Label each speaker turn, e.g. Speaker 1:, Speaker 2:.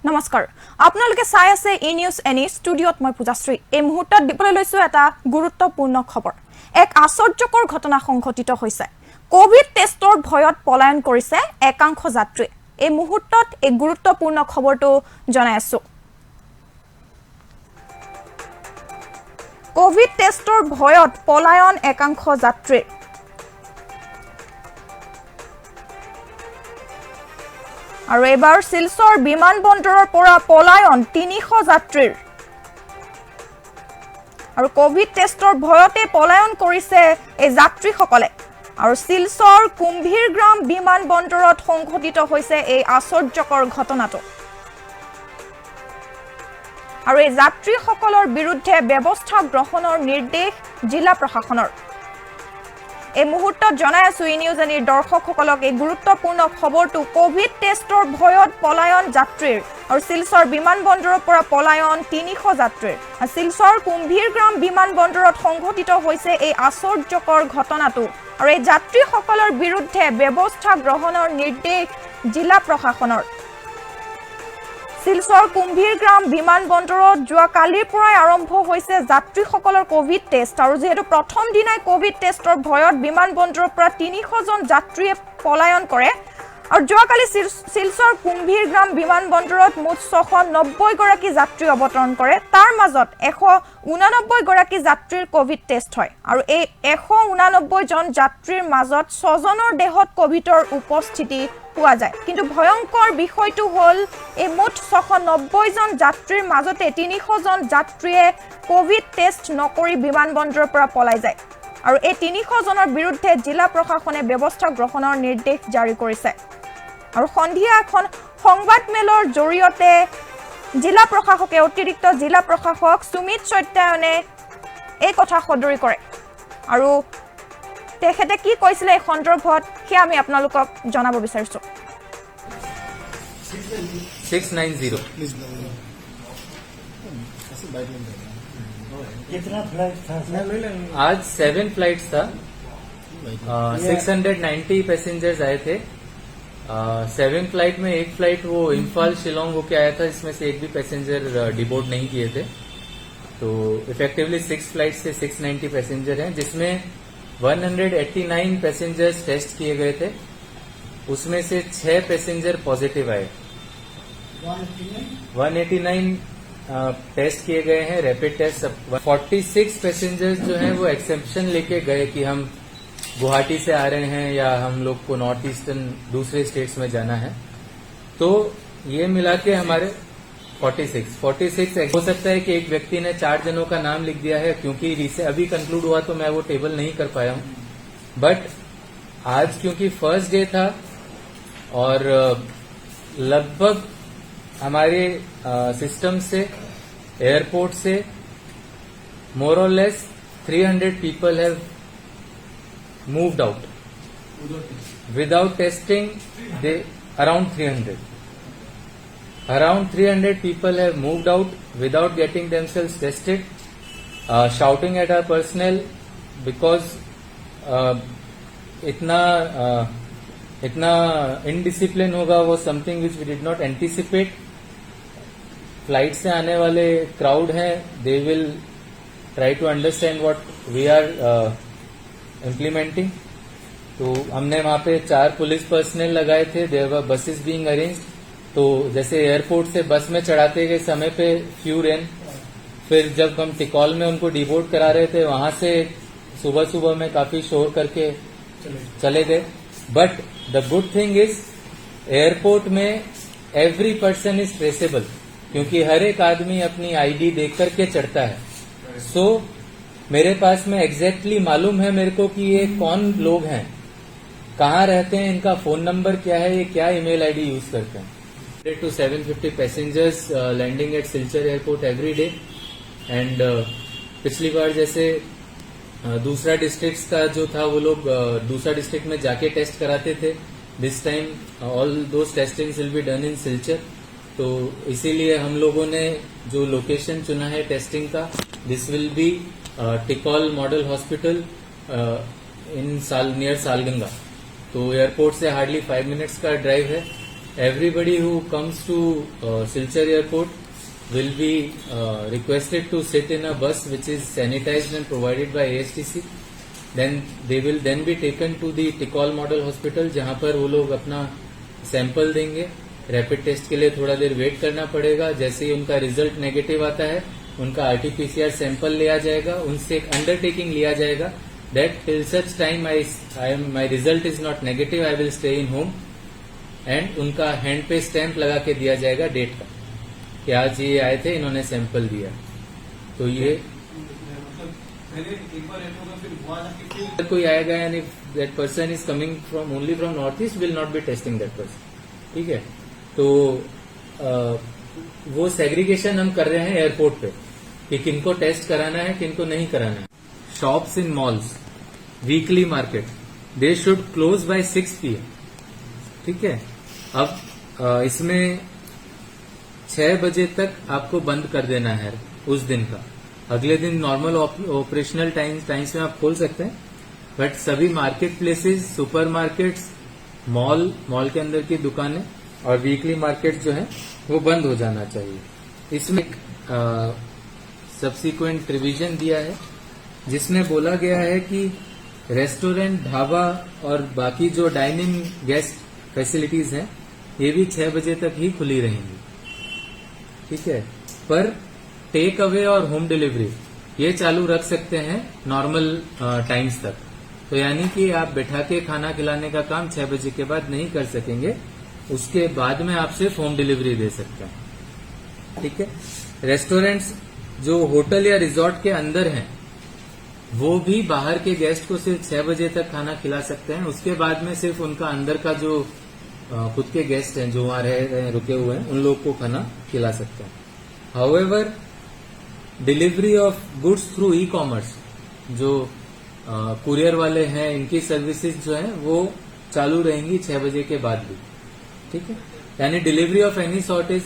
Speaker 1: নমস্কাৰ আপোনালোকে চাই আছে ই নিউজ এনি ষ্টুডিঅত মই পূজাশ্ৰী এই মুহূৰ্তত দিবলৈ লৈছো এটা গুৰুত্বপূৰ্ণ খবৰ এক আশ্চৰ্যকৰ ঘটনা সংঘটিত হৈছে কোভিড টেষ্টৰ ভয়ত পলায়ন কৰিছে একাংশ যাত্ৰী এই মুহূৰ্তত এই গুৰুত্বপূৰ্ণ খবৰটো জনাই আছো কোভিড টেষ্টৰ ভয়ত পলায়ন একাংশ যাত্ৰী আৰু এবাৰ শিলচৰ বিমানবন্দৰৰ পৰা পলায়ন ৩০০ যাত্ৰীৰ আৰু কোভিড টেষ্টৰ ভয়তে পলায়ন কৰিছে এই যাত্ৰীসকলে আৰু শিলচৰ কুম্ভীৰগ্ৰাম বিমানবন্দৰত সংঘটিত হৈছে এই আশ্চৰ্যকৰ ঘটনাটো আৰু এই যাত্ৰীসকলৰ বিৰুদ্ধে ব্যৱস্থা গ্ৰহণৰ নিৰ্দেশ জিলা প্ৰশাসনৰ এই মুহূৰ্তত জনাই আছো ই নিউজ এনিৰ দৰ্শকসকলক এই গুৰুত্বপূৰ্ণ খবৰটো কোভিড টেষ্টৰ ভয়ত পলায়ন যাত্ৰীৰ আৰু শিলচৰ বিমানবন্দৰৰ পৰা পলায়ন ৩০০ যাত্ৰীৰ শিলচৰ কুম্ভীৰগ্ৰাম বিমানবন্দৰত সংঘটিত হৈছে এই আশ্চৰ্যকৰ ঘটনাটো আৰু এই যাত্ৰীসকলৰ বিৰুদ্ধে ব্যৱস্থা গ্ৰহণৰ নিৰ্দেশ জিলা প্ৰশাসনৰ শিলচৰ কুম্ভীৰগ্ৰাম বিমানবন্দৰত যোৱা কালিৰ পৰাই আৰম্ভ হৈছে যাত্ৰীসকলৰ কোভিড টেষ্ট আৰু যেহেতু প্ৰথম দিনাই কোভিড টেষ্টৰ ভয়ত বিমানবন্দৰৰ পৰা ৩০০ জন যাত্ৰীয়ে পলায়ন কৰে আৰু যোৱা কালি শিলচৰ কুম্ভীৰগ্ৰাম বিমানবন্দৰত মুঠ ৬৯০ গৰাকী যাত্ৰী অৱতৰণ কৰে তাৰ মাজত ১৮৯ গৰাকী যাত্ৰীৰ কোভিড টেষ্ট হয় আৰু এই ১৮৯ জন যাত্ৰীৰ মাজত ৬ জনৰ দেহত কোভিডৰ উপস্থিতি পোৱা যায় কিন্তু ভয়ংকৰ বিষয়টো হ'ল এই মুঠ ৬৯০ জন যাত্ৰীৰ মাজতে ৩০০ জন যাত্ৰীয়ে কোভিড টেষ্ট নকৰি বিমানবন্দৰৰ পৰা পলাই যায় আৰু এই ৩০০ জনৰ বিৰুদ্ধে জিলা প্ৰশাসনে ব্যৱস্থা গ্ৰহণৰ নিৰ্দেশ জাৰি কৰিছে আৰু সন্ধিয়া এখন সংবাদমেলৰ জৰিয়তে জিলা প্ৰশাসকে অতিৰিক্ত জিলা প্ৰশাসক সুমিত সত্যায়নে এই কথা সদৰি কৰে আৰু তেখেতে কি কৈছিলে এই সন্দৰ্ভত কি আমি আপোনালোকক জনাব বিচাৰিছো
Speaker 2: 690
Speaker 3: कितना फ्लाइट था
Speaker 2: आज 7 फ्लाइट्स था 690 पैसेंजर्स आए थे 7 फ्लाइट में एक फ्लाइट वो इम्फाल शिलोंग होके आया था इसमें से एक भी पैसेंजर डिबोर्ड नहीं किए थे तो इफेक्टिवली 6 फ्लाइट से 690 पैसेंजर हैं जिसमें 189 पैसेंजर्स टेस्ट किए गए थे उसमें से 6 पैसेंजर पॉजिटिव आए 189 टेस्ट किए गए हैं रैपिड टेस्ट 46 पैसेंजर्स जो हैं वो एक्सेप्शन लेके गए कि हम गुवाहाटी से आ रहे हैं या हम लोग को नॉर्थ ईस्टर्न दूसरे स्टेट्स में जाना है तो ये मिला के हमारे 46 हो सकता है कि एक व्यक्ति ने 4 जनों का नाम लिख दिया है क्योंकि अभी कंक्लूड हुआ तो मैं वो टेबल नहीं कर पाया हूं बट आज क्योंकि फर्स्ट डे था और लगभग हमारे सिस्टम से एयरपोर्ट से मोर और less 300 people have moved out without testing they around 300 people have moved out without getting themselves tested shouting at our personnel because इतना इनडिसिप्लिन होगा वो something which we did not anticipate flight से आने वाले crowd हैं they will try to understand what we are implementing तो हमने वहां पे 4 पुलिस पर्सनल लगाए थे there were buses being arranged तो जैसे एयरपोर्ट से बस में चढ़ाते गए समय पे फ्यू रेन फिर जब हम टिकॉल में उनको डिबोर्ड करा रहे थे वहां से सुबह सुबह में काफी शोर करके चले गए but the good thing is airport में एवरी पर्सन इज ट्रेसेबल क्योंकि हर एक आदमी अपनी आईडी देख करके चढ़ता है सो मेरे पास में एग्जैक्टली मालूम है मेरे को कि ये कौन लोग हैं कहाँ रहते हैं इनका फोन नंबर क्या है ये क्या ईमेल आईडी यूज करते हैं to 750 passengers landing at Silchar airport every day and पिछली बार जैसे दूसरा डिस्ट्रिक्ट का जो था वो लोग दूसरा डिस्ट्रिक्ट में जाके टेस्ट कराते थे this time all those testings will be done in Silchar तो इसीलिए हम लोगों ने जो लोकेशन चुना है टेस्टिंग का दिस विल बी टिकॉल model hospital in near Salganga तो एयरपोर्ट से हार्डली 5 मिनट्स का ड्राइव है everybody who comes to Silchar airport will be requested to sit in a bus which is sanitized and provided by ASTC. Then they will then be taken to the Tikal Model Hospital, जहां पर वो लोग अपना sample देंगे. Rapid test के लिए थोड़ा देर wait करना पड़ेगा. जैसे ही उनका रिजल्ट नेगेटिव आता है, उनका RT-PCR सैंपल लिया जाएगा, उनसे एक अंडरटेकिंग लिया जाएगा that till such time my result is not negative, I will stay in home. And उनका हैंड पे स्टैंप लगा के दिया जाएगा डेट का कि आज ये आए थे, इन्होंने सैंपल दिया. तो ये अगर कोई आएगा यानी that person is coming from only from north east will not be testing that person. ठीक है. तो वो सेग्रीगेशन हम कर रहे हैं एयरपोर्ट पे कि किनको टेस्ट कराना है, किनको नहीं कराना है. Shops in malls, weekly market, they should close by 6 PM. ठीक है. अब इसमें 6 बजे तक आपको बंद कर देना है उस दिन का. अगले दिन नॉर्मल ऑपरेशनल टाइम्स में आप खोल सकते हैं, बट सभी market places, super markets, mall के अंदर की दुकानें और वीकली मार्केट जो है वो बंद हो जाना चाहिए. इसमें सब्सिक्वेंट रिवीजन दिया है जिसमें बोला गया है कि रेस्टोरेंट, ढाबा और बाकी जो डाइनिंग गेस्ट फैसिलिटीज हैं ये भी 6 बजे तक ही खुली रहेंगी. ठीक है. पर टेक अवे और होम डिलीवरी ये चालू रख सकते हैं नॉर्मल टाइम्स तक. तो यानी कि आप बैठा के खाना खिलाने का काम 6 बजे के बाद नहीं कर सकेंगे, उसके बाद में आप सिर्फ होम डिलीवरी दे सकते हैं. ठीक है. रेस्टोरेंट्स जो होटल या रिजॉर्ट के अंदर हैं वो भी बाहर के गेस्ट को सिर्फ 6 बजे तक खाना खिला सकते हैं. उसके बाद में सिर्फ उनका अंदर का जो खुद के गेस्ट हैं जो वहां रह रहे हैं, रुके हुए हैं, उन लोग को खाना खिला सकते हैं. However delivery of goods through e-commerce, जो कुरियर वाले हैं, इनकी सर्विसेज जो है वो चालू रहेंगी 6 बजे के बाद भी. ठीक है. यानी delivery of any sort is